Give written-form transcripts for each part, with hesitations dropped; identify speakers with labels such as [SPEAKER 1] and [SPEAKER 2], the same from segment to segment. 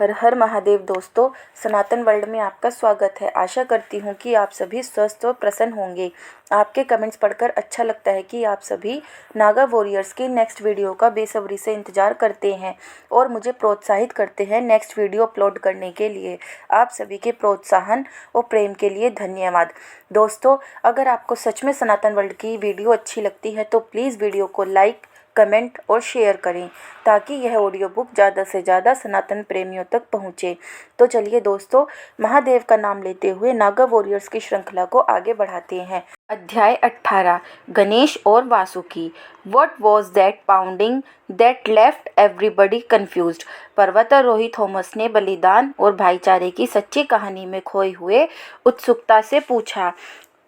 [SPEAKER 1] हर हर महादेव दोस्तों, सनातन वर्ल्ड में आपका स्वागत है। आशा करती हूँ कि आप सभी स्वस्थ और प्रसन्न होंगे। आपके कमेंट्स पढ़कर अच्छा लगता है कि आप सभी नागा वॉरियर्स की नेक्स्ट वीडियो का बेसब्री से इंतज़ार करते हैं और मुझे प्रोत्साहित करते हैं नेक्स्ट वीडियो अपलोड करने के लिए। आप सभी के प्रोत्साहन और प्रेम के लिए धन्यवाद। दोस्तों, अगर आपको सच में सनातन वर्ल्ड की वीडियो अच्छी लगती है तो प्लीज़ वीडियो को लाइक, कमेंट और शेयर करें ताकि यह ऑडियो बुक ज़्यादा से ज़्यादा सनातन प्रेमियों तक पहुँचे। तो चलिए दोस्तों, महादेव का नाम लेते हुए नागा वॉरियर्स की श्रृंखला को आगे बढ़ाते हैं। अध्याय 18, गणेश और Vasuki. What was that pounding that left everybody confused? पर्वतारोही थॉमस ने बलिदान और भाईचारे की सच्ची कहानी में खोए हुए उत्सुकता से पूछा।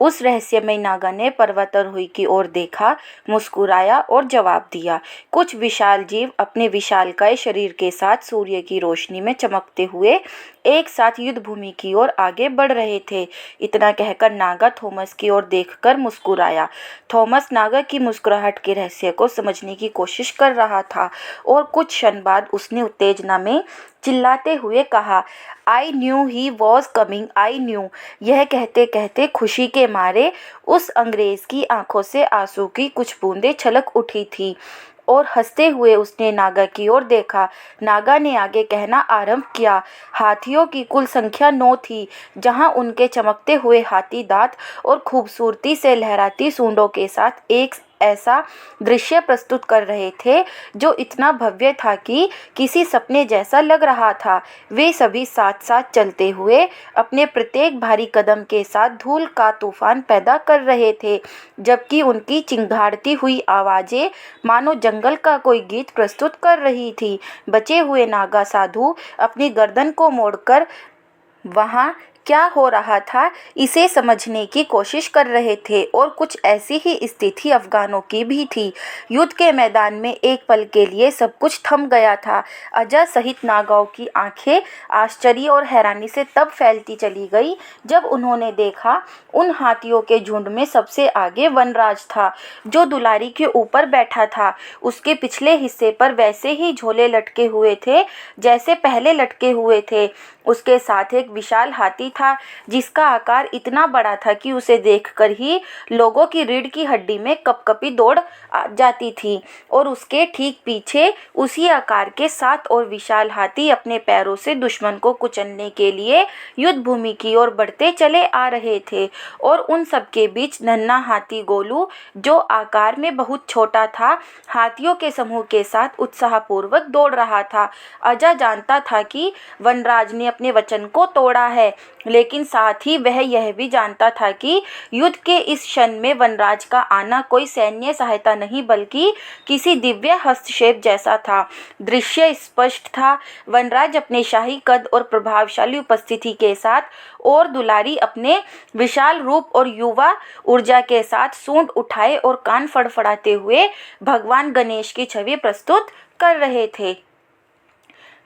[SPEAKER 1] उस रहस्यमय नागा ने पर्वतारोही की ओर देखा, मुस्कुराया और जवाब दिया। कुछ विशाल जीव अपने विशालकाय शरीर के साथ सूर्य की रोशनी में चमकते हुए एक साथ युद्ध भूमि की ओर आगे बढ़ रहे थे। इतना कहकर नागा थॉमस की ओर देखकर मुस्कुराया। थॉमस नागा की मुस्कुराहट के रहस्य को समझने की कोशिश कर रहा था और कुछ क्षण बाद उसने उत्तेजना में चिल्लाते हुए कहा, I knew he was coming, I knew. यह कहते कहते खुशी के मारे उस अंग्रेज की आंखों से आंसू की कुछ बूंदें छलक उठी थी और हंसते हुए उसने नागा की ओर देखा। नागा ने आगे कहना आरंभ किया, हाथियों की कुल संख्या 9 थी। जहां उनके चमकते हुए हाथी दांत और खूबसूरती से लहराती सूंडों के साथ एक ऐसा दृश्य प्रस्तुत कर रहे थे जो इतना भव्य था कि किसी सपने जैसा लग रहा था। वे सभी साथ साथ चलते हुए अपने प्रत्येक भारी कदम के साथ धूल का तूफान पैदा कर रहे थे, जबकि उनकी चिंगाड़ती हुई आवाज़ें मानो जंगल का कोई गीत प्रस्तुत कर रही थी। बचे हुए नागा साधु अपनी गर्दन को मोड़कर वहाँ क्या हो रहा था इसे समझने की कोशिश कर रहे थे और कुछ ऐसी ही स्थिति अफगानों की भी थी। युद्ध के मैदान में एक पल के लिए सब कुछ थम गया था। अजय सहित नागाओं की आंखें आश्चर्य और हैरानी से तब फैलती चली गई जब उन्होंने देखा उन हाथियों के झुंड में सबसे आगे वनराज था, जो दुलारी के ऊपर बैठा था। उसके पिछले हिस्से पर वैसे ही झोले लटके हुए थे जैसे पहले लटके हुए थे। उसके साथ एक विशाल हाथी था जिसका आकार इतना बड़ा था कि उसे देखकर ही लोगों की रीढ़ की हड्डी में कपकपी दौड़ आ जाती थी। और उसके ठीक पीछे उसी आकार के 7 और विशाल हाथी अपने पैरों से दुश्मन को कुचलने के लिए युद्ध भूमि की ओर बढ़ते चले आ रहे थे। और उन सब के बीच नन्हा हाथी गोलू, जो आकार में बहुत छोटा था, हाथियों के समूह के साथ उत्साहपूर्वक दौड़ रहा था। अजय जानता था कि वनराज ने अपने वचन को तोड़ा है, लेकिन साथ ही वह यह भी जानता था कि युद्ध के इस क्षण में वनराज का आना कोई सैन्य सहायता नहीं बल्कि किसी दिव्य हस्तक्षेप जैसा था। दृश्य स्पष्ट था। वनराज अपने शाही कद और प्रभावशाली उपस्थिति के साथ और दुलारी अपने विशाल रूप और युवा ऊर्जा के साथ सूंड उठाए और कान फड़फड़ाते हुए भगवान गणेश की छवि प्रस्तुत कर रहे थे।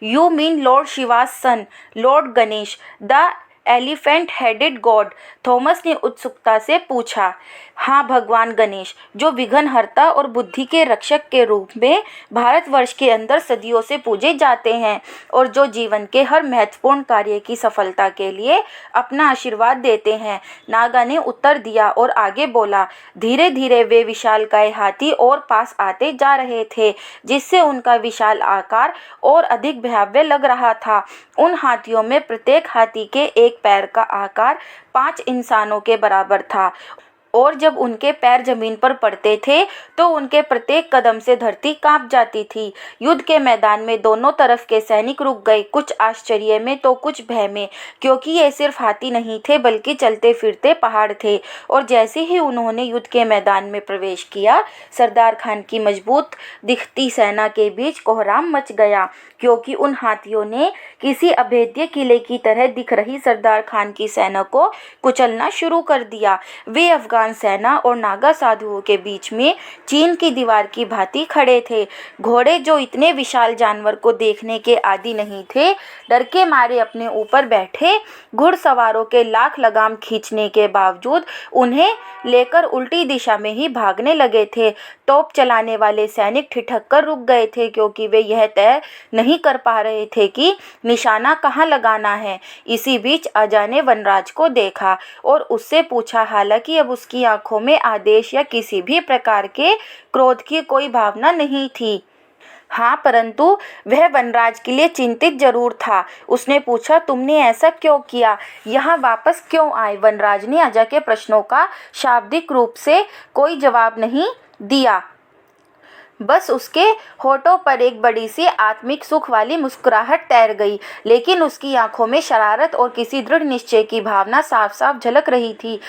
[SPEAKER 1] You mean Lord Shiva's son, Lord Ganesh, the elephant headed God? Thomas ने उत्सुकता से पूछा। हाँ, भगवान गणेश, जो विघ्नहर्ता और बुद्धि के रक्षक के रूप में भारतवर्ष के अंदर सदियों से पूजे जाते हैं और जो जीवन के हर महत्वपूर्ण कार्य की सफलता के लिए अपना आशीर्वाद देते हैं, नागा ने उत्तर दिया और आगे बोला। धीरे धीरे वे विशालकाय हाथी और पास आते जा रहे थे, जिससे उनका विशाल आकार और अधिक भयावह लग रहा था। उन हाथियों में प्रत्येक हाथी के एक पैर का आकार 5 इंसानों के बराबर था और जब उनके पैर जमीन पर पड़ते थे तो उनके प्रत्येक कदम से धरती कांप जाती थी। युद्ध के मैदान में दोनों तरफ के सैनिक रुक गए, कुछ आश्चर्य में तो कुछ भय में, क्योंकि ये सिर्फ हाथी नहीं थे बल्कि चलते फिरते पहाड़ थे। और जैसे ही उन्होंने युद्ध के मैदान में प्रवेश किया, सरदार खान की मजबूत दिखती सेना के बीच कोहराम मच गया, क्योंकि उन हाथियों ने किसी अभेद्य किले की तरह दिख रही सरदार खान की सेना को कुचलना शुरू कर दिया। वे अफगान सेना और नागा साधुओं के बीच में चीन की दीवार की भांति खड़े थे। घोड़े, जो इतने विशाल जानवर को देखने के आदी नहीं थे, डर के मारे अपने ऊपर बैठे घुड़सवारों के लाख लगाम खींचने के बावजूद उन्हें लेकर उल्टी दिशा में ही भागने लगे थे। तोप चलाने वाले सैनिक ठिठक कर रुक गए थे, क्योंकि वे यह तय नहीं कर पा रहे थे कि निशाना कहाँ लगाना है। इसी बीच अजा ने वनराज को देखा और उससे पूछा। हालांकि अब उसकी आंखों में आदेश या किसी भी प्रकार के क्रोध की कोई भावना नहीं थी। हाँ, परंतु वह वनराज के लिए चिंतित जरूर था। उसने पूछा, तुमने ऐसा क्यों किया? यहाँ वापस क्यों आए? वनराज ने अजा के प्रश्नों का शाब्दिक रूप से कोई जवाब नहीं दिया। बस उसके होठों पर एक बड़ी सी आत्मिक सुख वाली मुस्कुराहट तैर गई, लेकिन उसकी आंखों में शरारत और किसी दृढ़ निश्चय की भावना साफ साफ झलक रही थी,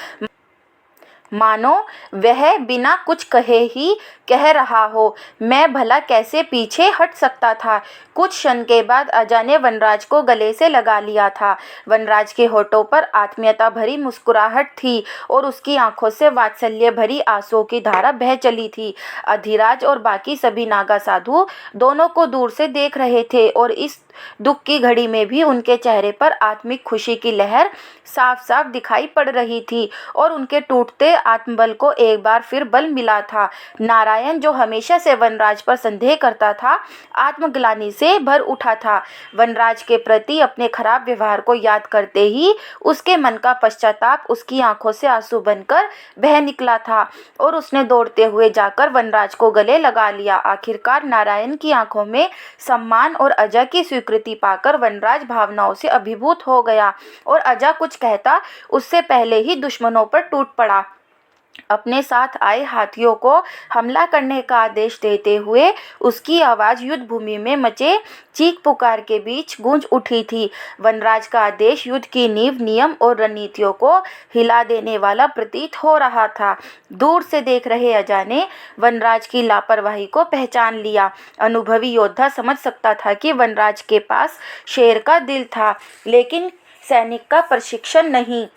[SPEAKER 1] मानो वह बिना कुछ कहे ही कह रहा हो, मैं भला कैसे पीछे हट सकता था। कुछ क्षण के बाद अजा ने वनराज को गले से लगा लिया था। वनराज के होठों पर आत्मीयता भरी मुस्कुराहट थी और उसकी आंखों से वात्सल्य भरी आंसुओं की धारा बह चली थी। अधिराज और बाकी सभी नागा साधु दोनों को दूर से देख रहे थे और इस दुख की घड़ी में भी उनके चेहरे पर आत्मिक खुशी की लहर साफ साफ दिखाई पड़ रही थी और उनके टूटते आत्मबल को एक बार फिर बल मिला था। नारायण, जो हमेशा से वनराज पर संदेह करता था, आत्मग्लानि से भर उठा था। वनराज के प्रति अपने खराब व्यवहार को याद करते ही उसके मन का पश्चाताप उसकी आंखों से आंसू बनकर बह निकला था और उसने दौड़ते हुए जाकर वनराज को गले लगा लिया। आखिरकार नारायण की आंखों में सम्मान और अजा की स्वीकृति पाकर वनराज भावनाओं से अभिभूत हो गया और अजा कुछ कहता उससे पहले ही दुश्मनों पर टूट पड़ा। अपने साथ आए हाथियों को हमला करने का आदेश देते हुए उसकी आवाज युद्ध भूमि में मचे चीख पुकार के बीच गूंज उठी थी। वनराज का आदेश युद्ध की नींव, नियम और रणनीतियों को हिला देने वाला प्रतीत हो रहा था। दूर से देख रहे अजा ने वनराज की लापरवाही को पहचान लिया। अनुभवी योद्धा समझ सकता था कि वनराज के पास शेर का दिल था, लेकिन सैनिक का प्रशिक्षण नहीं।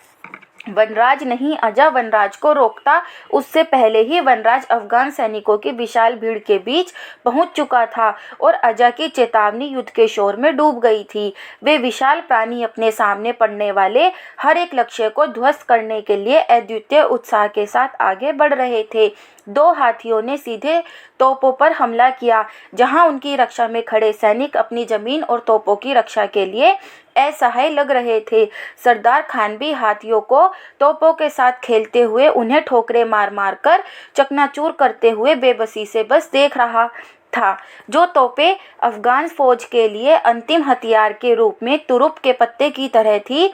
[SPEAKER 1] वनराज नहीं, अजा वनराज को रोकता उससे पहले ही वनराज अफगान सैनिकों की विशाल भीड़ के बीच पहुंच चुका था और अजा की चेतावनी युद्ध के शोर में डूब गई थी। वे विशाल प्राणी अपने सामने पड़ने वाले हर एक लक्ष्य को ध्वस्त करने के लिए अद्वितीय उत्साह के साथ आगे बढ़ रहे थे। दो हाथियों ने सीधे तोपों पर हमला किया, जहां उनकी रक्षा में खड़े सैनिक अपनी जमीन और तोपों की रक्षा के लिए असहाय लग रहे थे। सरदार खान भी हाथियों को तोपों के साथ खेलते हुए उन्हें ठोकरें मार मार कर चकनाचूर करते हुए बेबसी से बस देख रहा था। जो तोपें अफगान फौज के लिए अंतिम हथियार के रूप में तुरुप के पत्ते की तरह थी,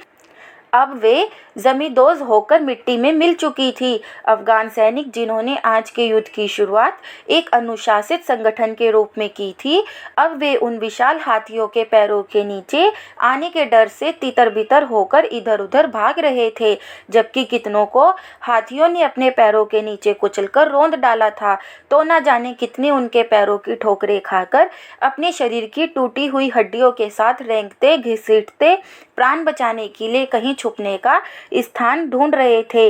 [SPEAKER 1] अब वे जमींदोज होकर मिट्टी में मिल चुकी थी। अफगान सैनिक, जिन्होंने आज के युद्ध की शुरुआत एक अनुशासित संगठन के रूप में की थी, अब वे उन विशाल हाथियों के पैरों के नीचे आने के डर से तितर-बितर होकर इधर-उधर भाग रहे थे, जबकि कितनों को हाथियों ने अपने पैरों के नीचे कुचलकर रौंद डाला था, तो न जाने कितने उनके पैरों की ठोकरें खाकर अपने शरीर की टूटी हुई हड्डियों के साथ रेंगते घसीटते प्राण बचाने के लिए कहीं छुपने का स्थान ढूंढ रहे थे।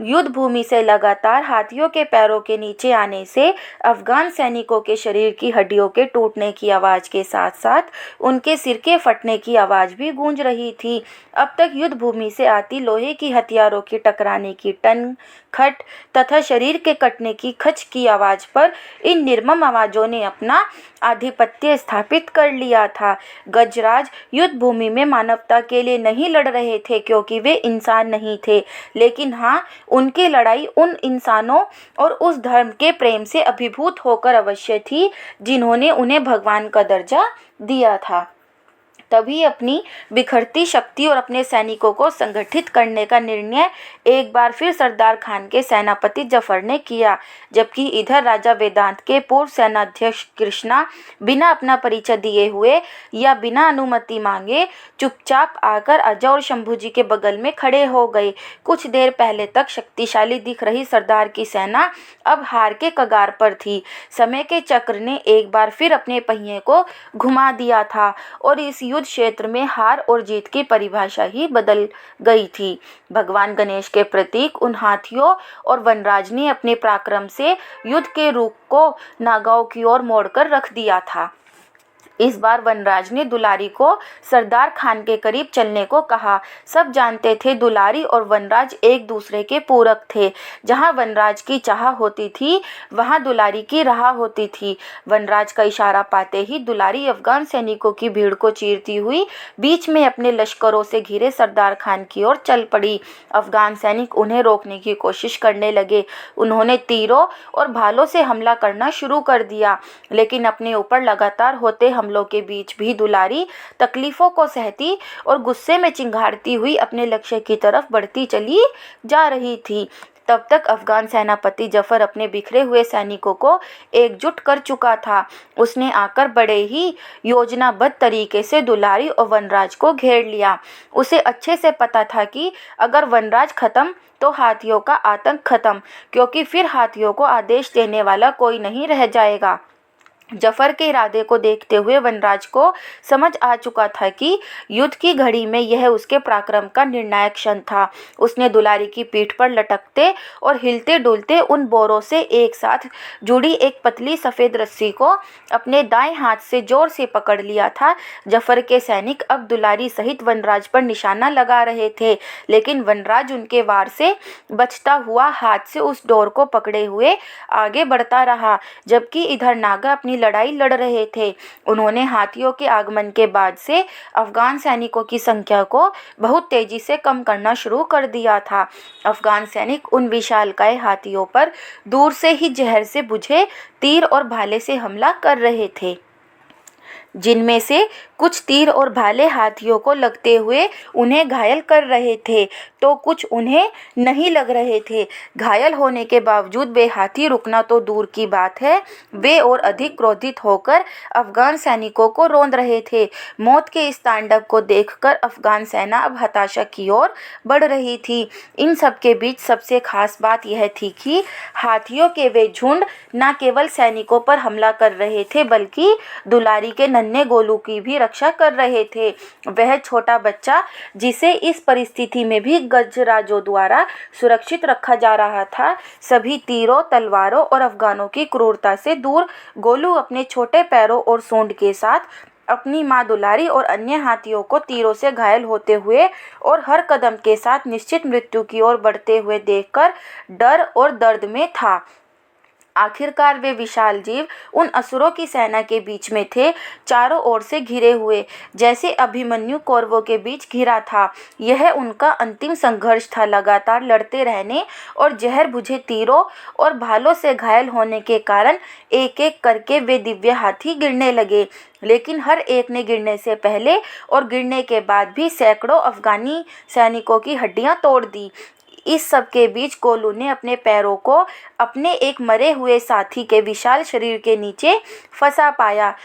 [SPEAKER 1] युद्ध भूमि से लगातार हाथियों के पैरों के नीचे आने से अफगान सैनिकों के शरीर की हड्डियों के टूटने की आवाज़ के साथ साथ उनके सिर के फटने की आवाज़ भी गूंज रही थी। अब तक युद्ध भूमि से आती लोहे की हथियारों की टकराने की टन खट तथा शरीर के कटने की खच की आवाज़ पर इन निर्मम आवाज़ों ने अपना आधिपत्य स्थापित कर लिया था। गजराज युद्ध भूमि में मानवता के लिए नहीं लड़ रहे थे, क्योंकि वे इंसान नहीं थे, लेकिन हाँ, उनकी लड़ाई उन इंसानों और उस धर्म के प्रेम से अभिभूत होकर अवश्य थी जिन्होंने उन्हें भगवान का दर्जा दिया था। तभी अपनी बिखरती शक्ति और अपने सैनिकों को संगठित करने का निर्णय एक बार फिर सरदार खान के सेनापति जफर ने किया, जबकि इधर राजा वेदांत के पूर्व सेनाध्यक्ष कृष्णा बिना अपना परिचय दिए हुए या बिना अनुमति मांगे चुपचाप आकर अजा और शंभू जी के बगल में खड़े हो गए। कुछ देर पहले तक शक्तिशाली दिख रही सरदार की सेना अब हार के कगार पर थी। समय के चक्र ने एक बार फिर अपने पहिए को घुमा दिया था और इस युद्ध क्षेत्र में हार और जीत की परिभाषा ही बदल गई थी। भगवान गणेश के प्रतीक उन हाथियों और वनराज ने अपने पराक्रम से युद्ध के रुख को नागाओं की ओर मोड़कर रख दिया था। इस बार वनराज ने दुलारी को सरदार खान के करीब चलने को कहा। सब जानते थे दुलारी और वनराज एक दूसरे के पूरक थे। जहां वनराज की चाह होती थी वहां दुलारी की राह होती थी। वनराज का इशारा पाते ही दुलारी अफगान सैनिकों की भीड़ को चीरती हुई बीच में अपने लश्करों से घिरे सरदार खान की ओर चल पड़ी। अफगान सैनिक उन्हें रोकने की कोशिश करने लगे। उन्होंने तीरों और भालों से हमला करना शुरू कर दिया, लेकिन अपने ऊपर लगातार होते हमलों के बीच भी दुलारी तकलीफों को सहती और गुस्से में चिंघाड़ती हुई अपने लक्ष्य की तरफ बढ़ती चली जा रही थी। तब तक अफगान सेनापति जफर अपने बिखरे हुए सैनिकों को एकजुट कर चुका था। उसने आकर बड़े ही योजनाबद्ध तरीके से दुलारी और वनराज को घेर लिया। उसे अच्छे से पता था कि अगर वनराज खत्म तो हाथियों का आतंक खत्म, क्योंकि फिर हाथियों को आदेश देने वाला कोई नहीं रह जाएगा। जफर के इरादे को देखते हुए वनराज को समझ आ चुका था कि युद्ध की घड़ी में यह उसके पराक्रम का निर्णायक क्षण था। उसने दुलारी की पीठ पर लटकते और हिलते डुलते उन बोरों से एक साथ जुड़ी एक पतली सफ़ेद रस्सी को अपने दाएं हाथ से जोर से पकड़ लिया था। जफर के सैनिक अब दुलारी सहित वनराज पर निशाना लगा रहे थे, लेकिन वनराज उनके वार से बचता हुआ हाथ से उस डोर को पकड़े हुए आगे बढ़ता रहा, जबकि इधर नागा अपनी लड़ाई लड़ रहे थे। उन्होंने हाथियों के आगमन के बाद से अफगान सैनिकों की संख्या को बहुत तेजी से कम करना शुरू कर दिया था। अफगान सैनिक उन विशालकाय हाथियों पर दूर से ही जहर से बुझे तीर और भाले से हमला कर रहे थे, जिनमें से कुछ तीर और भाले हाथियों को लगते हुए उन्हें घायल कर रहे थे, तो कुछ उन्हें नहीं लग रहे थे। घायल होने के बावजूद वे हाथी रुकना तो दूर की बात है, वे और अधिक क्रोधित होकर अफगान सैनिकों को रौंद रहे थे। मौत के इस तांडव को देखकर अफगान सेना अब हताशा की ओर बढ़ रही थी। इन सब के बीच सबसे खास बात यह थी कि हाथियों के वे झुंड न केवल सैनिकों पर हमला कर रहे थे, बल्कि दुलारी के नन्हे गोलू की भी रक्षा कर रहे थे। वह छोटा बच्चा जिसे इस परिस्थिति में भी गजराजों द्वारा सुरक्षित रखा जा रहा था। सभी तीरों, तलवारों और अफगानों की क्रूरता से दूर गोलू अपने छोटे पैरों और सूंड के साथ अपनी मां दुलारी और अन्य हाथियों को तीरों से घायल होते हुए और हर कदम के साथ निश्चित मृत्यु की ओर बढ़ते हुए देखकर डर और दर्द में था। आखिरकार वे विशाल जीव उन असुरों की सेना के बीच में थे, चारों ओर से घिरे हुए, जैसे अभिमन्यु कौरवों के बीच घिरा था। यह उनका अंतिम संघर्ष था। लगातार लड़ते रहने और जहर बुझे तीरों और भालों से घायल होने के कारण एक एक करके वे दिव्य हाथी गिरने लगे, लेकिन हर एक ने गिरने से पहले और गिरने के बाद भी सैकड़ों अफगानी सैनिकों की हड्डियां तोड़ दी। इस सब के बीच गोलू ने अपने पैरों को अपने एक मरे हुए साथी के विशाल शरीर के नीचे फंसा पाया,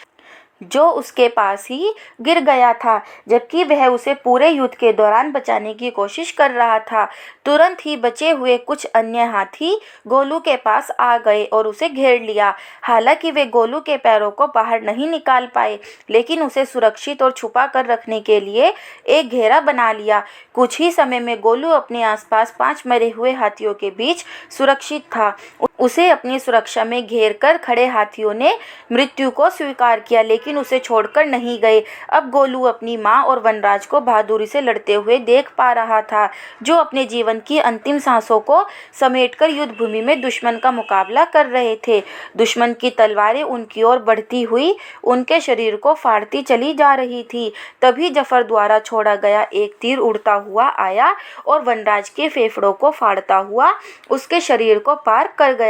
[SPEAKER 1] जो उसके पास ही गिर गया था, जबकि वह उसे पूरे युद्ध के दौरान बचाने की कोशिश कर रहा था। तुरंत ही बचे हुए कुछ अन्य हाथी गोलू के पास आ गए और उसे घेर लिया। हालांकि वे गोलू के पैरों को बाहर नहीं निकाल पाए, लेकिन उसे सुरक्षित और छुपा कर रखने के लिए एक घेरा बना लिया। कुछ ही समय में गोलू अपने आसपास 5 मरे हुए हाथियों के बीच सुरक्षित था। उसे अपनी सुरक्षा में घेर कर खड़े हाथियों ने मृत्यु को स्वीकार किया, लेकिन उसे छोड़कर नहीं गए। अब गोलू अपनी मां और वनराज को बहादुरी से लड़ते हुए देख पा रहा था, जो अपने जीवन की अंतिम सांसों को समेटकर युद्ध भूमि में दुश्मन का मुकाबला कर रहे थे। दुश्मन की तलवारें उनकी ओर बढ़ती हुई उनके शरीर को फाड़ती चली जा रही थी। तभी जफर द्वारा छोड़ा गया एक तीर उड़ता हुआ आया और वनराज के फेफड़ों को फाड़ता हुआ उसके शरीर को पार कर गया।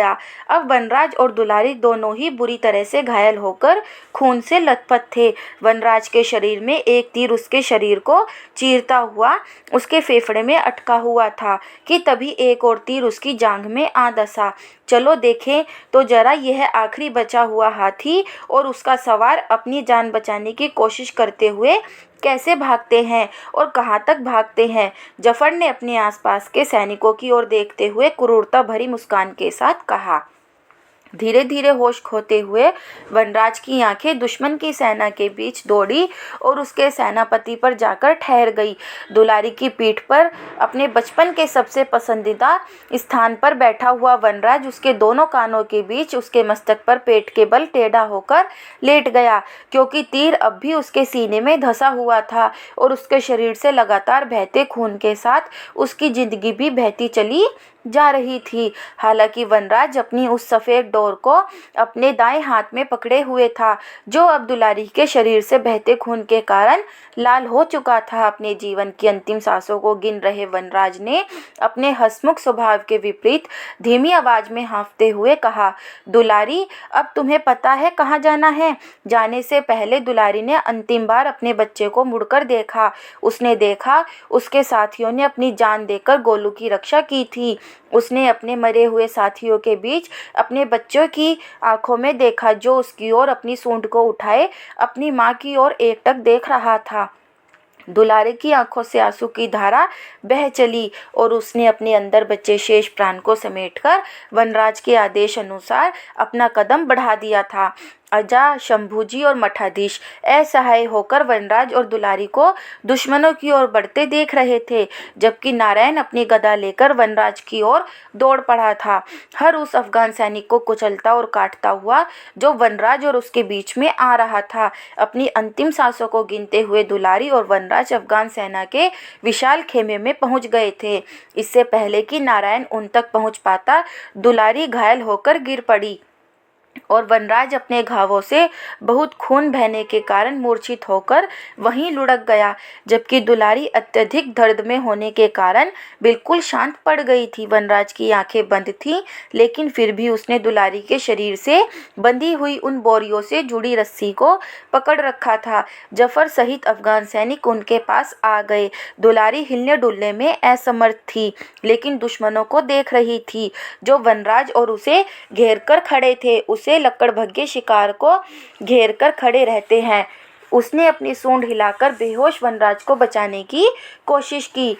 [SPEAKER 1] अब वनराज और दुलारी दोनों ही बुरी तरह से घायल होकर खून से लथपथ थे। वनराज के शरीर में एक तीर उसके शरीर को चीरता हुआ उसके फेफड़े में अटका हुआ था कि तभी एक और तीर उसकी जांघ में आ धंसा। चलो देखें तो जरा यह आखिरी बचा हुआ हाथी और उसका सवार अपनी जान बचाने की कोशिश करते हुए कैसे भागते हैं और कहां तक भागते हैं। जफर ने अपने आसपास के सैनिकों की ओर देखते हुए क्रूरता भरी मुस्कान के साथ कहा। धीरे धीरे होश खोते हुए वनराज की आंखें दुश्मन की सेना के बीच दौड़ी और उसके सेनापति पर जाकर ठहर गई। दुलारी की पीठ पर अपने बचपन के सबसे पसंदीदा स्थान पर बैठा हुआ वनराज उसके दोनों कानों के बीच उसके मस्तक पर पेट के बल टेढ़ा होकर लेट गया, क्योंकि तीर अब भी उसके सीने में धंसा हुआ था और उसके शरीर से लगातार बहते खून के साथ उसकी जिंदगी भी बहती चली जा रही थी। हालांकि वनराज अपनी उस सफेद डोर को अपने दाएं हाथ में पकड़े हुए था, जो अब दुलारी के शरीर से बहते खून के कारण लाल हो चुका था। अपने जीवन की अंतिम सांसों को गिन रहे वनराज ने अपने हंसमुख स्वभाव के विपरीत धीमी आवाज में हाँफते हुए कहा, दुलारी, अब तुम्हें पता है कहाँ जाना है? जाने से पहले दुलारी ने अंतिम बार अपने बच्चे को मुड़कर देखा। उसने देखा उसके साथियों ने अपनी जान देकर गोलू की रक्षा की थी। उसने अपने मरे हुए साथियों के बीच अपने बच्चों की आंखों में देखा, जो उसकी ओर अपनी सूंड को उठाए अपनी मां की ओर एकटक देख रहा था। दुलारे की आंखों से आंसू की धारा बह चली और उसने अपने अंदर बचे शेष प्राण को समेटकर वनराज के आदेश अनुसार अपना कदम बढ़ा दिया था। अजा, शंभूजी और मठाधीश असहाय होकर वनराज और दुलारी को दुश्मनों की ओर बढ़ते देख रहे थे, जबकि नारायण अपनी गदा लेकर वनराज की ओर दौड़ पड़ा था, हर उस अफगान सैनिक को कुचलता और काटता हुआ जो वनराज और उसके बीच में आ रहा था। अपनी अंतिम सांसों को गिनते हुए दुलारी और वनराज अफगान सेना के विशाल खेमे में पहुंच गए थे। इससे पहले कि नारायण उन तक पहुंच पाता, दुलारी घायल होकर गिर पड़ी और वनराज अपने घावों से बहुत खून बहने के कारण मूर्छित होकर वहीं लुढ़क गया, जबकि दुलारी अत्यधिक दर्द में होने के कारण बिल्कुल शांत पड़ गई थी। वनराज की आंखें बंद थीं, लेकिन फिर भी उसने दुलारी के शरीर से बंधी हुई उन बोरियों से जुड़ी रस्सी को पकड़ रखा था। जफर सहित अफगान सैनिक उनके पास आ गए। दुलारी हिलने डुलने में असमर्थ थी, लेकिन दुश्मनों को देख रही थी जो वनराज और उसे घेर कर खड़े थे। उसे लकड़भग्गे शिकार को घेर कर खड़े रहते हैं। उसने अपनी सूंड हिलाकर बेहोश वनराज को बचाने की कोशिश की,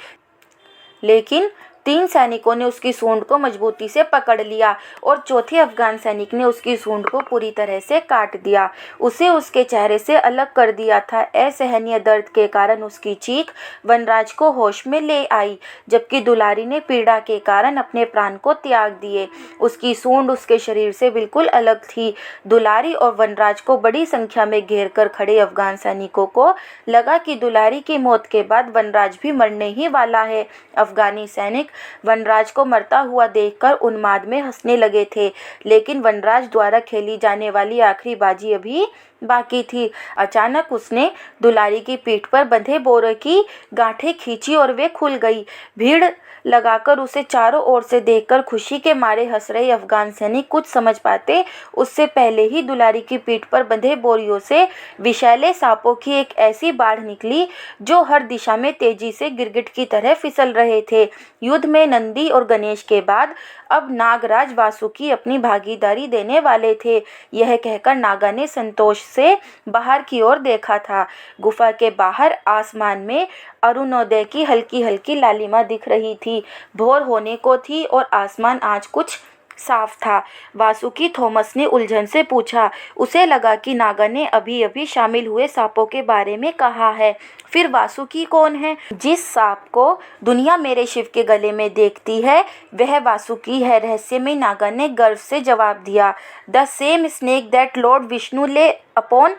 [SPEAKER 1] लेकिन 3 सैनिकों ने उसकी सूंड को मजबूती से पकड़ लिया और चौथे अफगान सैनिक ने उसकी सूंड को पूरी तरह से काट दिया। उसे उसके चेहरे से अलग कर दिया था। असहनीय दर्द के कारण उसकी चीख वनराज को होश में ले आई, जबकि दुलारी ने पीड़ा के कारण अपने प्राण को त्याग दिए। उसकी सूंड उसके शरीर से बिल्कुल अलग थी। दुलारी और वनराज को बड़ी संख्या में घेर कर खड़े अफगान सैनिकों को लगा कि दुलारी की मौत के बाद वनराज भी मरने ही वाला है। अफगानी सैनिक वनराज को मरता हुआ देखकर उन्माद में हंसने लगे थे, लेकिन वनराज द्वारा खेली जाने वाली आखिरी बाजी अभी बाकी थी। अचानक उसने दुलारी की पीठ पर बंधे बोरे की गांठें खींची और वे खुल गई। भीड़ लगाकर उसे चारों ओर से देखकर खुशी के मारे हंस रहे अफगान सैनिक कुछ समझ पाते उससे पहले ही दुलारी की पीठ पर बंधे बोरियों से विषैले सांपों की एक ऐसी बाढ़ निकली जो हर दिशा में तेजी से गिरगिट की तरह फिसल रहे थे। युद्ध में नंदी और गणेश के बाद अब नागराज वासुकी अपनी भागीदारी देने वाले थे। यह कहकर नागा ने संतोष से बाहर की ओर देखा था। गुफा के बाहर आसमान में अरुणोदय की हल्की हल्की लालिमा दिख रही थी। भोर होने को थी और आसमान आज कुछ साफ था। वासुकी थॉमस ने उलझन से पूछा। उसे लगा कि नागा ने अभी अभी शामिल हुए सांपों के बारे में कहा है। फिर वासुकी कौन है? जिस सांप को दुनिया मेरे शिव के गले में देखती है वह वासुकी है, रहस्यमय नागा ने गर्व से जवाब दिया। The same snake that Lord Vishnu ले अपॉन?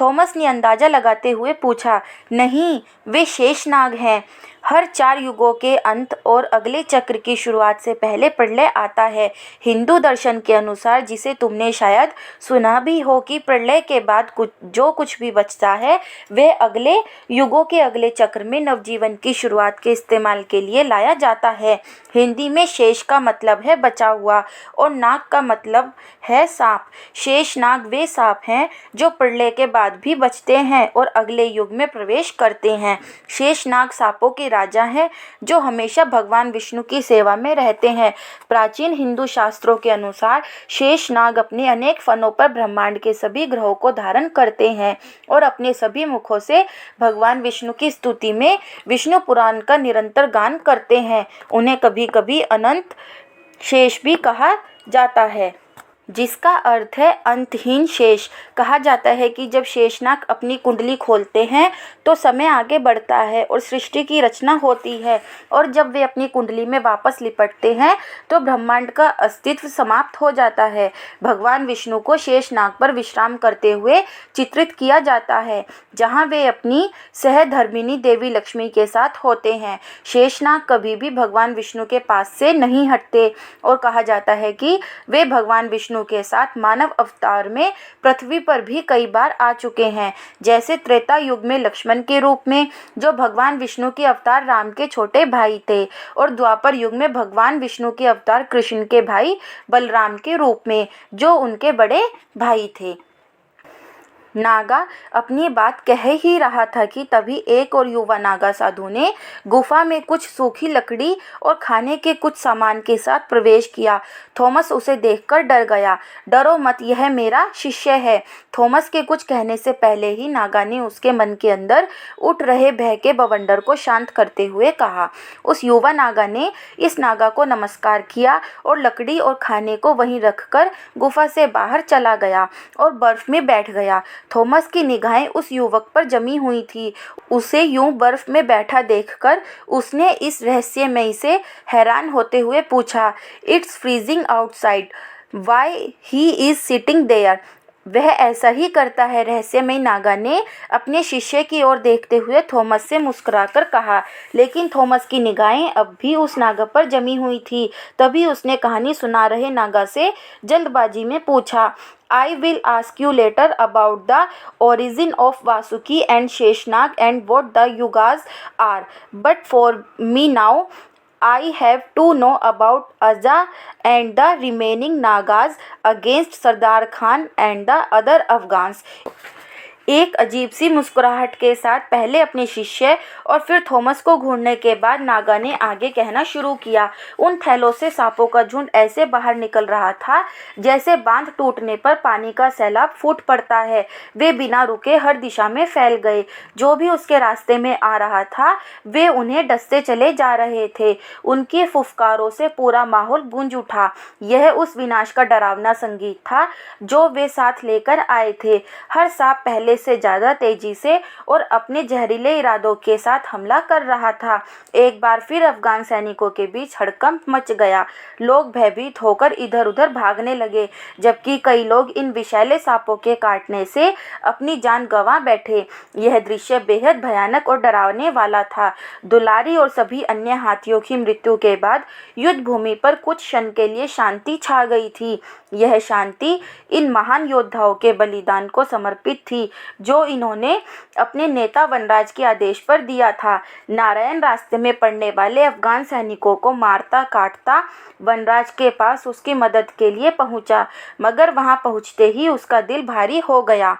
[SPEAKER 1] थॉमस ने अंदाजा लगाते हुए पूछा। नहीं, वे शेषनाग हैं। हर 4 युगों के अंत और अगले चक्र की शुरुआत से पहले प्रलय आता है। हिंदू दर्शन के अनुसार, जिसे तुमने शायद सुना भी हो, कि प्रलय के बाद जो कुछ भी बचता है वह अगले युगों के अगले चक्र में नवजीवन की शुरुआत के इस्तेमाल के लिए लाया जाता है। हिंदी में शेष का मतलब है बचा हुआ और नाग का मतलब है सांप। शेष नाग वे सांप हैं जो प्रलय के बाद भी बचते हैं और अगले युग में प्रवेश करते हैं। शेष नाग सांपों के राजा हैं जो हमेशा भगवान विष्णु की सेवा में रहते हैं। प्राचीन हिंदू शास्त्रों के अनुसार शेष नाग अपने अनेक फनों पर ब्रह्मांड के सभी ग्रहों को धारण करते हैं और अपने सभी मुखों से भगवान विष्णु की स्तुति में विष्णु पुराण का निरंतर गान करते हैं। उन्हें कभी कभी अनंत शेष भी कहा जाता है। जिसका अर्थ है अंतहीन शेष। कहा जाता है कि जब शेषनाग अपनी कुंडली खोलते हैं तो समय आगे बढ़ता है और सृष्टि की रचना होती है, और जब वे अपनी कुंडली में वापस लिपटते हैं तो ब्रह्मांड का अस्तित्व समाप्त हो जाता है। भगवान विष्णु को शेषनाग पर विश्राम करते हुए चित्रित किया जाता है, जहाँ वे अपनी सहधर्मिणी देवी लक्ष्मी के साथ होते हैं। शेषनाग कभी भी भगवान विष्णु के पास से नहीं हटते, और कहा जाता है कि वे भगवान विष्णु के साथ मानव अवतार में पृथ्वी पर भी कई बार आ चुके हैं, जैसे त्रेता युग में लक्ष्मण के रूप में, जो भगवान विष्णु के अवतार राम के छोटे भाई थे, और द्वापर युग में भगवान विष्णु के अवतार कृष्ण के भाई बलराम के रूप में, जो उनके बड़े भाई थे। नागा अपनी बात कह ही रहा था कि तभी एक और युवा नागा साधु ने गुफा में कुछ सूखी लकड़ी और खाने के कुछ सामान के साथ प्रवेश किया। थॉमस उसे देखकर डर गया। डरो मत, यह मेरा शिष्य है। थॉमस के कुछ कहने से पहले ही नागा ने उसके मन के अंदर उठ रहे भय के बवंडर को शांत करते हुए कहा। उस युवा नागा ने इस नागा को नमस्कार किया और लकड़ी और खाने को वहीं रखकर गुफा से बाहर चला गया और बर्फ में बैठ गया। थॉमस की निगाहें उस युवक पर जमी हुई थी। उसे यूं बर्फ में बैठा देखकर उसने इस रहस्यमयी से हैरान होते हुए पूछा, it's freezing outside, why he is sitting there. वह ऐसा ही करता है, रहस्यमयी नागा ने अपने शिष्य की ओर देखते हुए थॉमस से मुस्कुराकर कहा। लेकिन थॉमस की निगाहें अब भी उस नागा पर जमी हुई थी। तभी उसने कहानी सुना रहे नागा से जल्दबाजी में पूछा, I will ask you later about the origin of Vasuki and Sheshnag and what the yugas are. But for me now, I have to know about Aja and the remaining Nagas against Sardar Khan and the other Afghans. एक अजीब सी मुस्कुराहट के साथ पहले अपने शिष्य और फिर थॉमस को घूरने के बाद नागा ने आगे कहना शुरू किया। उन थैलों से सांपों का झुंड ऐसे बाहर निकल रहा था जैसे बांध टूटने पर पानी का सैलाब फूट पड़ता है। वे बिना रुके हर दिशा में फैल गए। जो भी उसके रास्ते में आ रहा था वे उन्हें डसते चले जा रहे थे। उनकी फुफकारों से पूरा माहौल गूंज उठा। यह उस विनाश का डरावना संगीत था जो वे साथ लेकर आए थे। हर सांप पहले से ज्यादा तेजी से और अपने जहरीले इरादों के साथ हमला कर रहा था। एक बार फिर अफगान सैनिकों के बीच हड़कंप मच गया। लोग भयभीत होकर इधर उधर भागने लगे, जबकि कई लोग इन विषैले सांपों के काटने से अपनी जान गंवा बैठे। यह दृश्य बेहद भयानक और डरावने वाला था। दुलारी और सभी अन्य हाथियों की मृत्यु के बाद युद्ध भूमि पर कुछ क्षण के लिए शांति छा गई थी। यह शांति इन महान योद्धाओं के बलिदान को समर्पित थी जो इन्होंने अपने नेता वनराज के आदेश पर दिया था। नारायण रास्ते में पड़ने वाले अफगान सैनिकों को मारता काटता वनराज के पास उसकी मदद के लिए पहुंचा, मगर वहां पहुंचते ही उसका दिल भारी हो गया।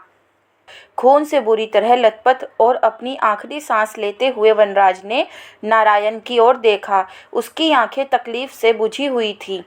[SPEAKER 1] खून से बुरी तरह लथपथ और अपनी आखिरी सांस लेते हुए वनराज ने नारायण की ओर देखा। उसकी आंखें तकलीफ से बुझी हुई थी।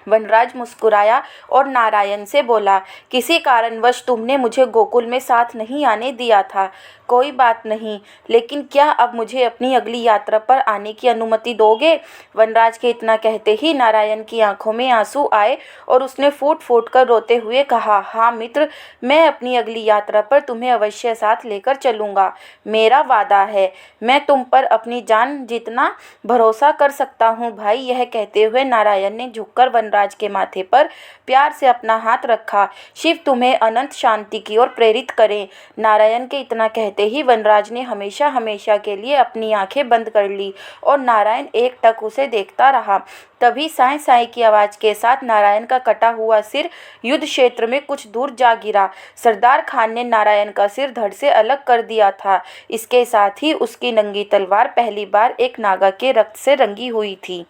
[SPEAKER 1] वनराज मुस्कुराया और नारायण से बोला, किसी कारणवश तुमने मुझे गोकुल में साथ नहीं आने दिया था। कोई बात नहीं, लेकिन क्या अब मुझे अपनी अगली यात्रा पर आने की अनुमति दोगे? वनराज के इतना कहते ही नारायण की आंखों में आंसू आए और उसने फूट फूट कर रोते हुए कहा, हाँ मित्र, मैं अपनी अगली यात्रा पर तुम्हें अवश्य साथ लेकर चलूँगा। मेरा वादा है। मैं तुम पर अपनी जान जितना भरोसा कर सकता हूँ भाई। यह कहते हुए नारायण ने झुककर वनराज के माथे पर प्यार से अपना हाथ रखा। शिव तुम्हें अनंत शांति की ओर प्रेरित करें। नारायण के इतना कहते ही वनराज ने हमेशा हमेशा के लिए अपनी आंखें बंद कर ली और नारायण एक टक उसे देखता रहा। तभी साई साई की आवाज़ के साथ नारायण का कटा हुआ सिर युद्ध क्षेत्र में कुछ दूर जा गिरा। सरदार खान ने नारायण का सिर धड़ से अलग कर दिया था। इसके साथ ही उसकी नंगी तलवार पहली बार एक नागा के रक्त से रंगी हुई थी।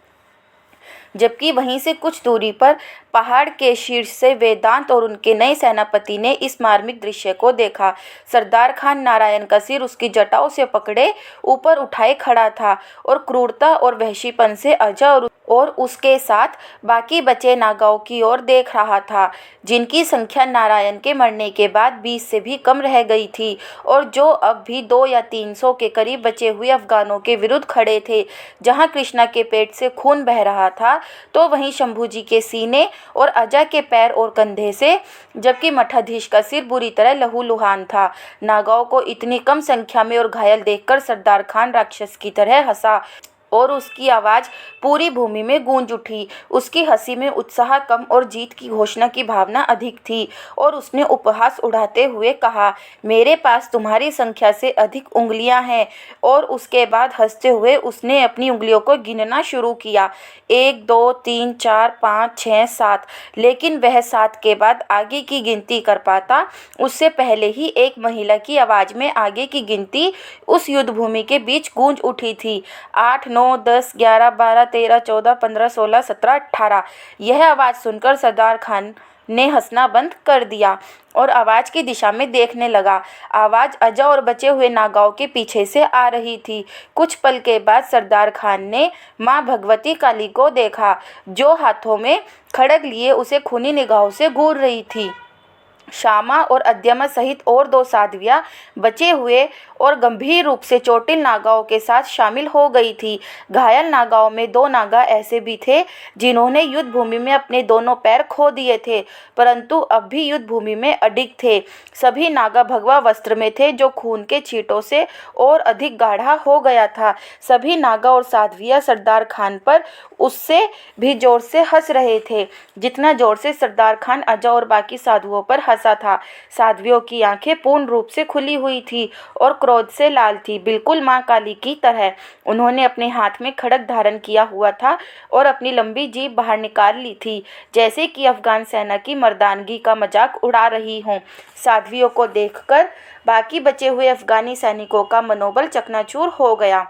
[SPEAKER 1] जबकि वहीं से कुछ दूरी पर पहाड़ के शीर्ष से वेदांत और उनके नए सेनापति ने इस मार्मिक दृश्य को देखा। सरदार खान नारायण का सिर उसकी जटाओं से पकड़े ऊपर उठाए खड़ा था और क्रूरता और वहशीपन से अजय और और उसके साथ बाकी बचे नागाओं की ओर देख रहा था, जिनकी संख्या नारायण के मरने के बाद 20 से भी कम रह गई थी और जो अब भी 2 या 300 के करीब बचे हुए अफगानों के विरुद्ध खड़े थे। जहां कृष्णा के पेट से खून बह रहा था तो वहीं शंभूजी के सीने और अजय के पैर और कंधे से, जबकि मठाधीश का सिर बुरी तरह लहूलुहान था। नागाओं को इतनी कम संख्या में और घायल देखकर सरदार खान राक्षस की तरह हंसा और उसकी आवाज़ पूरी भूमि में गूंज उठी। उसकी हंसी में उत्साह कम और जीत की घोषणा की भावना अधिक थी और उसने उपहास उड़ाते हुए कहा, मेरे पास तुम्हारी संख्या से अधिक उंगलियां हैं। और उसके बाद हंसते हुए उसने अपनी उंगलियों को गिनना शुरू किया, 1 2 3 4 5 6 7। लेकिन वह 7 के बाद आगे की गिनती कर पाता उससे पहले ही एक महिला की आवाज़ में आगे की गिनती उस युद्ध भूमि के बीच गूंज उठी थी, 8 9 10 11 12 13 14 15 16 17 18। यह आवाज़ सुनकर सरदार खान ने हंसना बंद कर दिया और आवाज़ की दिशा में देखने लगा। आवाज़ अजय और बचे हुए नागाओं के पीछे से आ रही थी। कुछ पल के बाद सरदार खान ने माँ भगवती काली को देखा, जो हाथों में खड्ग लिए उसे खूनी निगाहों से घूर रही थी। श्यामा और अद्यमा सहित और 2 साध्वियां बचे हुए और गंभीर रूप से चोटिल नागाओं के साथ शामिल हो गई थी। घायल नागाओं में 2 नागा ऐसे भी थे जिन्होंने युद्ध भूमि में अपने दोनों पैर खो दिए थे, परंतु अब भी युद्ध भूमि में अडिग थे। सभी नागा भगवा वस्त्र में थे, जो खून के छींटों से और अधिक गाढ़ा हो गया था। सभी नागा और साध्वियां सरदार खान पर उससे भी जोर से हंस रहे थे, जितना जोर से सरदार खान अजय और बाकी साधुओं पर हंसा था। साध्वियों की आंखें पूर्ण रूप से खुली हुई थी और क्रोध से लाल थी, बिल्कुल माँ काली की तरह। उन्होंने अपने हाथ में खड्ग धारण किया हुआ था और अपनी लंबी जीभ बाहर निकाल ली थी, जैसे कि अफगान सेना की मर्दानगी का मजाक उड़ा रही हों। साध्वियों को देखकर बाकी बचे हुए अफगानी सैनिकों का मनोबल चकनाचूर हो गया।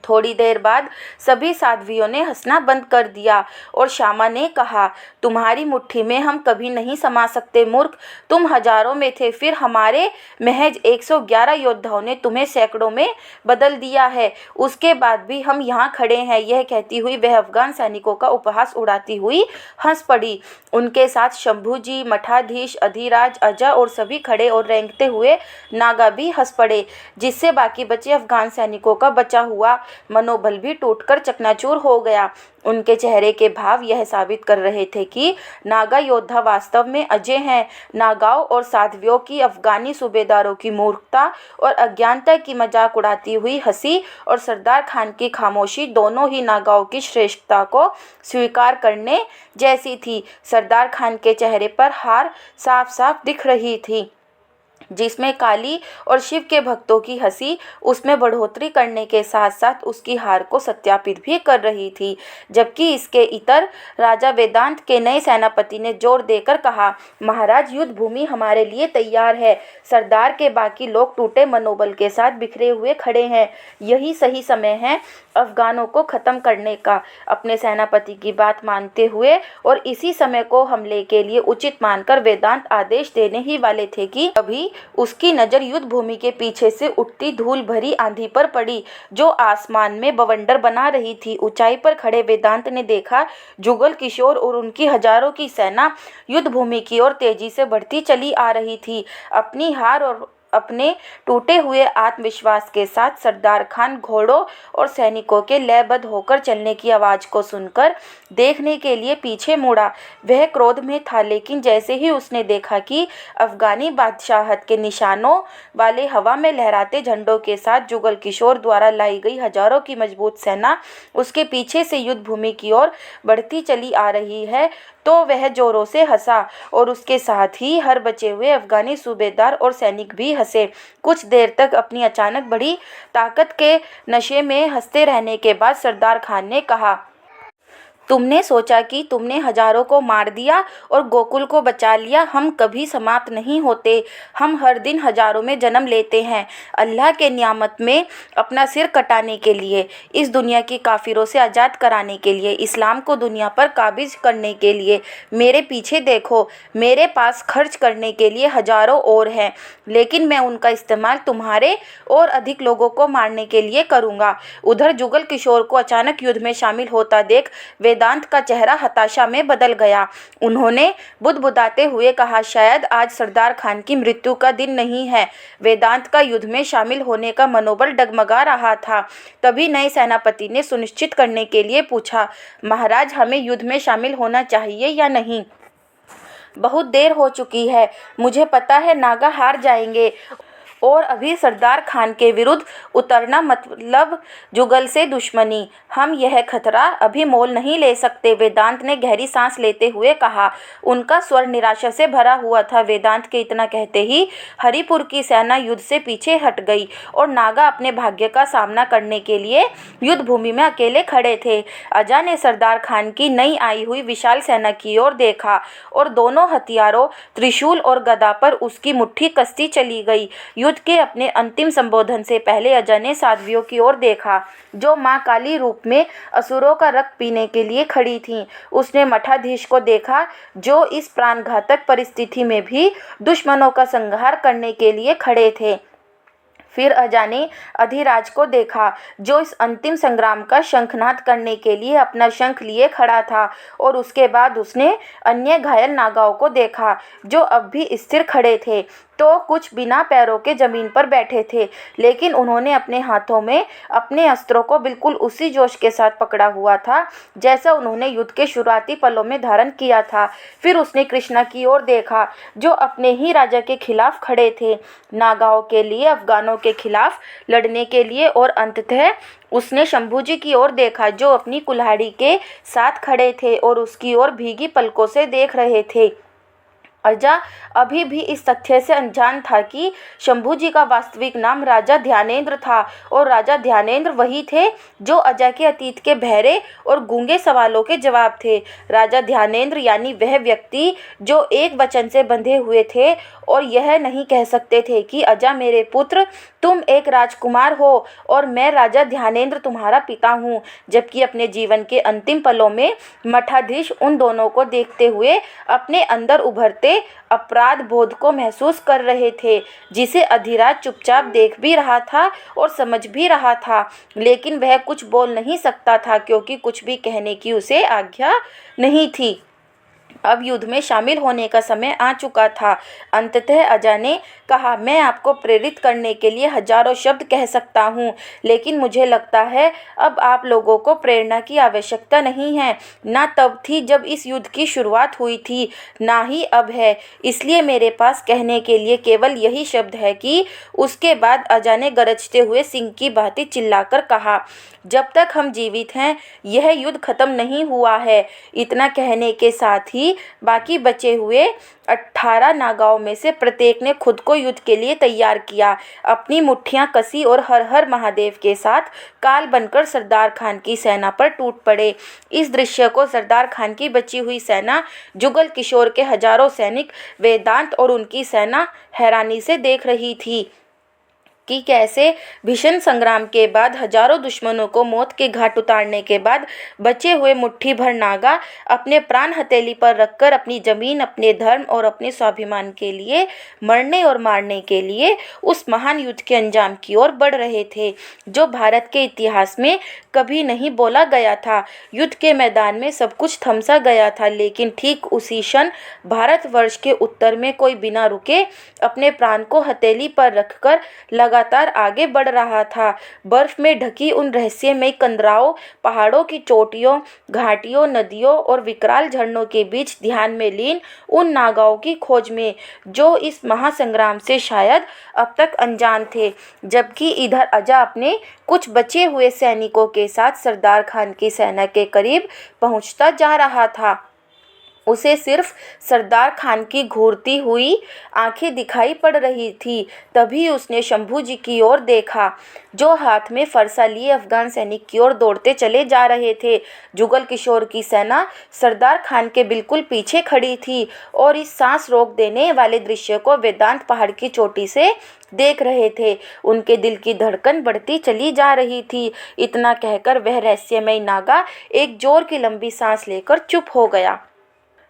[SPEAKER 1] थोड़ी देर बाद सभी साध्वियों ने हंसना बंद कर दिया और श्यामा ने कहा, तुम्हारी मुट्ठी में हम कभी नहीं समा सकते मूर्ख। तुम हजारों में थे, फिर हमारे महज 111 योद्धाओं ने तुम्हें सैकड़ों में बदल दिया है। उसके बाद भी हम यहाँ खड़े हैं। यह कहती हुई वह अफगान सैनिकों का उपहास उड़ाती हुई हंस पड़ी। उनके साथ शंभूजी, मठाधीश, अधिराज, अजय और सभी खड़े और रेंगते हुए नागा भी हंस पड़े, जिससे बाकी बचे अफगान सैनिकों का बचा हुआ मनोबल भी टूटकर चकनाचूर हो गया। उनके चेहरे के भाव यह साबित कर रहे थे कि नागा योद्धा वास्तव में अजय हैं। नागाओं और साध्वियों की अफगानी सूबेदारों की मूर्खता और अज्ञानता की मजाक उड़ाती हुई हंसी और सरदार खान की खामोशी दोनों ही नागाओं की श्रेष्ठता को स्वीकार करने जैसी थी। सरदार खान के चेहरे पर हार साफ साफ दिख रही थी, जिसमें काली और शिव के भक्तों की हंसी उसमें बढ़ोतरी करने के साथ साथ उसकी हार को सत्यापित भी कर रही थी। जबकि इसके इतर राजा वेदांत के नए सेनापति ने जोर देकर कहा, महाराज, युद्ध भूमि हमारे लिए तैयार है। सरदार के बाकी लोग टूटे मनोबल के साथ बिखरे हुए खड़े हैं। यही सही समय है अफगानों को खत्म करने का। अपने सेनापति की बात मानते हुए और इसी समय को हमले के लिए उचित मानकर वेदांत आदेश देने ही वाले थे कि अभी उसकी नज़र युद्ध भूमि के पीछे से उठती धूल भरी आंधी पर पड़ी, जो आसमान में बवंडर बना रही थी। ऊंचाई पर खड़े वेदांत ने देखा, जुगल किशोर और उनकी हजारों की सेना युद्ध भूमि की ओर तेजी से बढ़ती चली आ रही थी। अपनी हार और अपने टूटे हुए आत्मविश्वास के साथ सरदार खान घोड़ों और सैनिकों के लयबद्ध होकर चलने की आवाज़ को सुनकर देखने के लिए पीछे मुड़ा। वह क्रोध में था, लेकिन जैसे ही उसने देखा कि अफगानी बादशाहत के निशानों वाले हवा में लहराते झंडों के साथ जुगल किशोर द्वारा लाई गई हजारों की मजबूत सेना उसके पीछे से युद्ध भूमि की ओर बढ़ती चली आ रही है, तो वह जोरों से हंसा और उसके साथ ही हर बचे हुए अफगानी सूबेदार और सैनिक भी हंसे। कुछ देर तक अपनी अचानक बढ़ी ताकत के नशे में हंसते रहने के बाद सरदार खान ने कहा, तुमने सोचा कि तुमने हजारों को मार दिया और गोकुल को बचा लिया। हम कभी समाप्त नहीं होते। हम हर दिन हजारों में जन्म लेते हैं, अल्लाह के नियामत में अपना सिर कटाने के लिए, इस दुनिया की काफिरों से आज़ाद कराने के लिए, इस्लाम को दुनिया पर काबिज करने के लिए। मेरे पीछे देखो, मेरे पास खर्च करने के लिए हजारों और हैं, लेकिन मैं उनका इस्तेमाल तुम्हारे और अधिक लोगों को मारने के लिए करूँगा। उधर जुगल किशोर को अचानक युद्ध में शामिल होता देख वेदांत का चेहरा हताशा में बदल गया। उन्होंने बुदबुदाते हुए कहा, शायद आज सरदार खान की मृत्यु का दिन नहीं है। वेदांत का युद्ध में शामिल होने का मनोबल डगमगा रहा था। तभी नए सेनापति ने सुनिश्चित करने के लिए पूछा, महाराज, हमें युद्ध में शामिल होना चाहिए या नहीं? बहुत देर हो चुकी है। मुझे पता है नागा हार जाएंगे और अभी सरदार खान के विरुद्ध उतरना मतलब जुगल से दुश्मनी। हम यह खतरा अभी मोल नहीं ले सकते। वेदांत ने गहरी सांस लेते हुए कहा। उनका स्वर निराशा से भरा हुआ था। वेदांत के इतना कहते ही हरिपुर की सेना युद्ध से पीछे हट गई और नागा अपने भाग्य का सामना करने के लिए युद्ध भूमि में अकेले खड़े थे। अजा ने सरदार खान की नई आई हुई विशाल सेना की ओर देखा और दोनों हथियारों, त्रिशूल और गदा पर उसकी मुट्ठी कसती चली गई। युद्ध के अपने अंतिम संबोधन से पहले अजा ने साध्वियों की ओर देखा, जो मां काली रूप में असुरों का रक्त पीने के लिए खड़ी थीं। उसने मठाधीश को देखा, जो इस प्राणघातक परिस्थिति में भी दुश्मनों का संहार करने के लिए खड़े थे। फिर अजा ने अधिराज को देखा, जो इस अंतिम संग्राम का शंखनाद करने के लिए अपना शंख लिए खड़ा था। और उसके बाद उसने अन्य घायल नागाओं को देखा, जो अब भी स्थिर खड़े थे, तो कुछ बिना पैरों के जमीन पर बैठे थे, लेकिन उन्होंने अपने हाथों में अपने अस्त्रों को बिल्कुल उसी जोश के साथ पकड़ा हुआ था जैसा उन्होंने युद्ध के शुरुआती पलों में धारण किया था। फिर उसने कृष्णा की ओर देखा, जो अपने ही राजा के खिलाफ खड़े थे, नागाओं के लिए, अफगानों के खिलाफ लड़ने के लिए। और अंततः उसने शंभूजी की ओर देखा, जो अपनी कुल्हाड़ी के साथ खड़े थे और उसकी ओर भीगी पलकों से देख रहे थे। अजा अभी भी इस तथ्य से अनजान था कि शंभूजी का वास्तविक नाम राजा ध्यानेंद्र था, और राजा ध्यानेंद्र वही थे जो अजा के अतीत के बहरे और गूंगे सवालों के जवाब थे। राजा ध्यानेंद्र यानी वह व्यक्ति जो एक वचन से बंधे हुए थे और यह नहीं कह सकते थे कि अजा मेरे पुत्र, तुम एक राजकुमार हो और मैं राजा ध्यानेंद्र तुम्हारा पिता हूँ। जबकि अपने जीवन के अंतिम पलों में मठाधीश उन दोनों को देखते हुए अपने अंदर उभरते अपराध बोध को महसूस कर रहे थे, जिसे अधिराज चुपचाप देख भी रहा था और समझ भी रहा था, लेकिन वह कुछ बोल नहीं सकता था क्योंकि कुछ भी कहने की उसे आज्ञा नहीं थी। अब युद्ध में शामिल होने का समय आ चुका था। अंततः अजा ने कहा, मैं आपको प्रेरित करने के लिए हजारों शब्द कह सकता हूँ, लेकिन मुझे लगता है अब आप लोगों को प्रेरणा की आवश्यकता नहीं है। ना तब थी जब इस युद्ध की शुरुआत हुई थी, ना ही अब है। इसलिए मेरे पास कहने के लिए केवल यही शब्द है कि उसके बाद अजा ने गरजते हुए सिंह की भांति चिल्लाकर कहा, जब तक हम जीवित हैं यह युद्ध खत्म नहीं हुआ है। इतना कहने के साथ ही बाकी बचे हुए 18 नागाओं में से प्रत्येक ने खुद को युद्ध के लिए तैयार किया। अपनी मुट्ठियां कसी और हर हर महादेव के साथ काल बनकर सरदार खान की सेना पर टूट पड़े। इस दृश्य को सरदार खान की बची हुई सेना, जुगल किशोर के हजारों सैनिक, वेदांत और उनकी सेना हैरानी से देख रही थी कि कैसे भीषण संग्राम के बाद, हजारों दुश्मनों को मौत के घाट उतारने के बाद, बचे हुए मुट्ठी भर नागा अपने प्राण हथेली पर रखकर अपनी जमीन, अपने धर्म और अपने स्वाभिमान के लिए मरने और मारने के लिए उस महान युद्ध के अंजाम की ओर बढ़ रहे थे, जो भारत के इतिहास में कभी नहीं बोला गया था। युद्ध के मैदान में सब कुछ थमसा गया था, लेकिन ठीक उसी क्षण भारतवर्ष के उत्तर में कोई बिना रुके अपने प्राण को हथेली पर रखकर लगातार आगे बढ़ रहा था। बर्फ में ढकी उन रहस्यमय कंदराओं, पहाड़ों की चोटियों, घाटियों, नदियों और विकराल झरनों के बीच ध्यान में लीन उन नागाओं की खोज में, जो इस महासंग्राम से शायद अब तक अनजान थे। जबकि इधर अजा अपने कुछ बचे हुए सैनिकों के साथ सरदार खान की सेना के करीब पहुंचता जा रहा था। उसे सिर्फ सरदार खान की घूरती हुई आंखें दिखाई पड़ रही थी। तभी उसने शंभू जी की ओर देखा, जो हाथ में फरसा लिए अफगान सैनिक की ओर दौड़ते चले जा रहे थे। जुगल किशोर की सेना सरदार खान के बिल्कुल पीछे खड़ी थी और इस सांस रोक देने वाले दृश्य को वेदांत पहाड़ की चोटी से देख रहे थे। उनके दिल की धड़कन बढ़ती चली जा रही थी। इतना कहकर वह रहस्यमय नागा एक जोर की लंबी सांस लेकर चुप हो गया।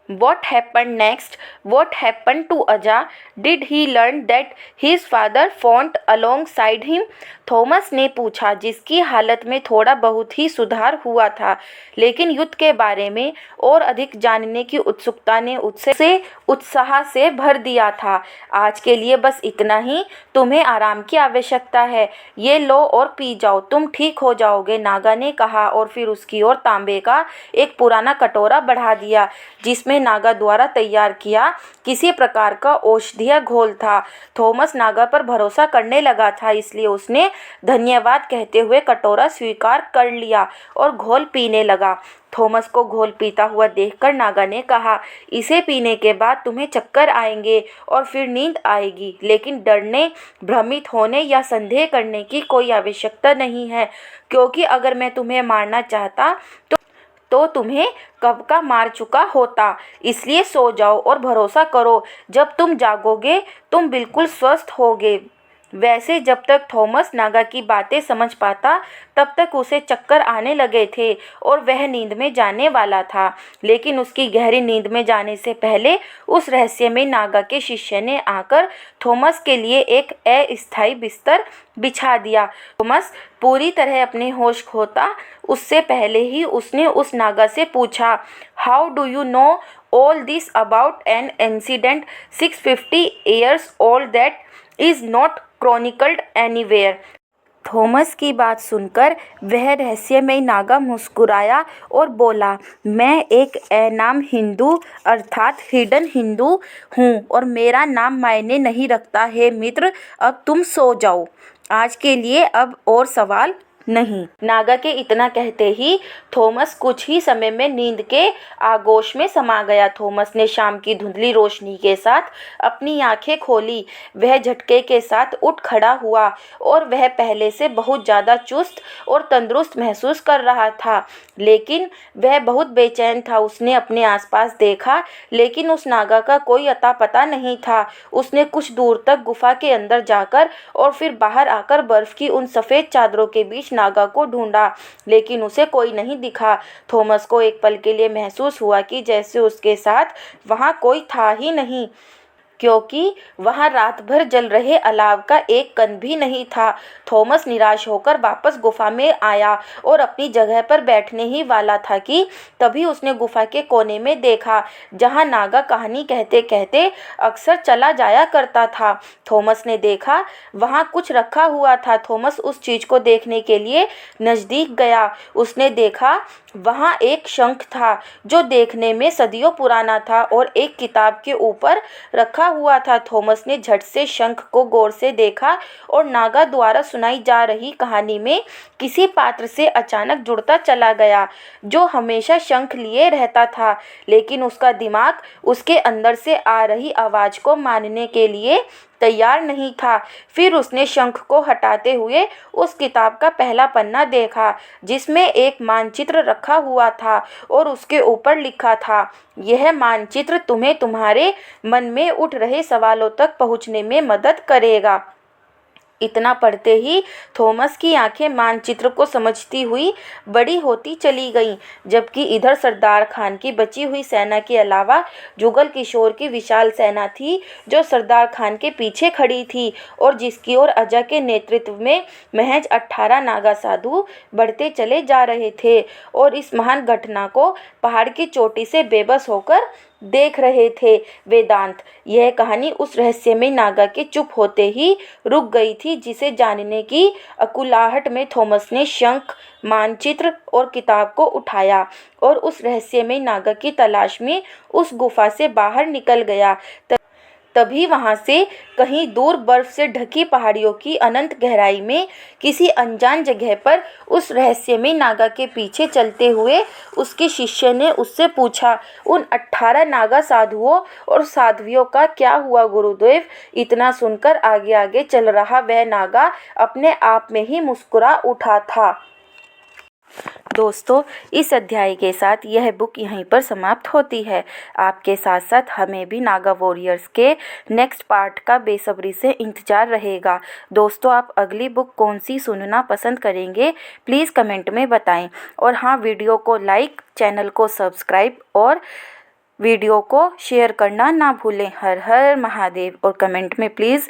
[SPEAKER 1] What happened next? What happened to Aja? Did he learn that his father fought alongside him? Thomas ने पूछा, जिसकी हालत में थोड़ा बहुत ही सुधार हुआ था, लेकिन युद्ध के बारे में और अधिक जानने की उत्सुकता ने उससे उत्साह से भर दिया था। आज के लिए बस इतना ही। तुम्हें आराम की आवश्यकता है। ये लो और पी जाओ, तुम ठीक हो जाओगे, नागा ने कहा और फिर उसकी ओर तांबे का एक पुराना कटोरा बढ़ा दिया, जिसमें नागा द्वारा तैयार किया किसी प्रकार का औषधीय घोल था। थॉमस नागा पर भरोसा करने लगा था, इसलिए उसने धन्यवाद कहते हुए कटोरा स्वीकार कर लिया और घोल पीने लगा। थॉमस को घोल पीता हुआ देखकर नागा ने कहा, इसे पीने के बाद तुम्हें चक्कर आएंगे और फिर नींद आएगी, लेकिन डरने, भ्रमित होने या संदेह करने की कोई आवश्यकता नहीं है, क्योंकि अगर मैं तुम्हें मारना चाहता तो तुम्हें कब का मार चुका होता। इसलिए सो जाओ और भरोसा करो, जब तुम जागोगे तुम बिल्कुल स्वस्थ होगे। वैसे जब तक थॉमस नागा की बातें समझ पाता तब तक उसे चक्कर आने लगे थे और वह नींद में जाने वाला था, लेकिन उसकी गहरी नींद में जाने से पहले उस रहस्यमय नागा के शिष्य ने आकर थॉमस के लिए एक अस्थायी बिस्तर बिछा दिया। थॉमस पूरी तरह अपने होश खोता उससे पहले ही उसने उस नागा से पूछा, how do you know all this about an incident 650 years old that is not chronicled anywhere. Thomas की बात सुनकर वह रहस्यमय नागा मुस्कुराया और बोला, मैं एक अनाम हिंदू अर्थात हिडन हिंदू हूँ और मेरा नाम मायने नहीं रखता है मित्र। अब तुम सो जाओ, आज के लिए अब और सवाल नहीं। नागा के इतना कहते ही थॉमस कुछ ही समय में नींद के आगोश में समा गया। थॉमस ने शाम की धुंधली रोशनी के साथ अपनी आंखें खोली। वह झटके के साथ उठ खड़ा हुआ और वह पहले से बहुत ज़्यादा चुस्त और तंदुरुस्त महसूस कर रहा था, लेकिन वह बहुत बेचैन था। उसने अपने आसपास देखा, लेकिन उस नागा का कोई अता पता नहीं था। उसने कुछ दूर तक गुफा के अंदर जाकर और फिर बाहर आकर बर्फ की उन सफ़ेद चादरों के बीच नागा को ढूंढा, लेकिन उसे कोई नहीं दिखा। थॉमस को एक पल के लिए महसूस हुआ कि जैसे उसके साथ वहां कोई था ही नहीं, क्योंकि वहां रात भर जल रहे अलाव का एक कण भी नहीं था। थॉमस निराश होकर वापस गुफा में आया और अपनी जगह पर बैठने ही वाला था कि तभी उसने गुफा के कोने में देखा, जहां नागा कहानी कहते कहते अक्सर चला जाया करता था। थॉमस ने देखा वहां कुछ रखा हुआ था। थॉमस उस चीज को देखने के लिए नजदीक गया। उसने देखा वहां एक शंख था, जो देखने में सदियों पुराना था और एक किताब के ऊपर रखा हुआ था। थॉमस ने झट से शंख को गौर से देखा और नागा द्वारा सुनाई जा रही कहानी में किसी पात्र से अचानक जुड़ता चला गया, जो हमेशा शंख लिए रहता था, लेकिन उसका दिमाग उसके अंदर से आ रही आवाज़ को मानने के लिए तैयार नहीं था। फिर उसने शंख को हटाते हुए उस किताब का पहला पन्ना देखा, जिसमें एक मानचित्र रखा हुआ था और उसके ऊपर लिखा था, यह मानचित्र तुम्हें तुम्हारे मन में उठ रहे सवालों तक पहुंचने में मदद करेगा। इतना पढ़ते ही थॉमस की आंखें मानचित्र को समझती हुई बड़ी होती चली गईं, जबकि इधर सरदार खान की बची हुई सेना के अलावा जुगल किशोर की विशाल सेना थी, जो सरदार खान के पीछे खड़ी थी और जिसकी ओर अजा के नेतृत्व में महज 18 नागा साधु बढ़ते चले जा रहे थे और इस महान घटना को पहाड़ की चोटी से बेबस होकर देख रहे थे। वेदांत, यह कहानी उस रहस्यमय नागा के चुप होते ही रुक गई थी, जिसे जानने की अकुलाहट में थॉमस ने शंख, मानचित्र और किताब को उठाया और उस रहस्यमय नागा की तलाश में उस गुफा से बाहर निकल गया। तभी वहाँ से कहीं दूर बर्फ से ढकी पहाड़ियों की अनंत गहराई में किसी अनजान जगह पर उस रहस्यमयी नागा के पीछे चलते हुए उसके शिष्य ने उससे पूछा, उन 18 नागा साधुओं और साध्वियों का क्या हुआ गुरुदेव? इतना सुनकर आगे आगे चल रहा वह नागा अपने आप में ही मुस्कुरा उठा था। दोस्तों, इस अध्याय के साथ यह बुक यहीं पर समाप्त होती है। आपके साथ साथ हमें भी नागा वॉरियर्स के नेक्स्ट पार्ट का बेसब्री से इंतज़ार रहेगा। दोस्तों, आप अगली बुक कौन सी सुनना पसंद करेंगे, प्लीज़ कमेंट में बताएं। और हाँ, वीडियो को लाइक, चैनल को सब्सक्राइब और वीडियो को शेयर करना ना भूलें। हर हर महादेव। और कमेंट में प्लीज़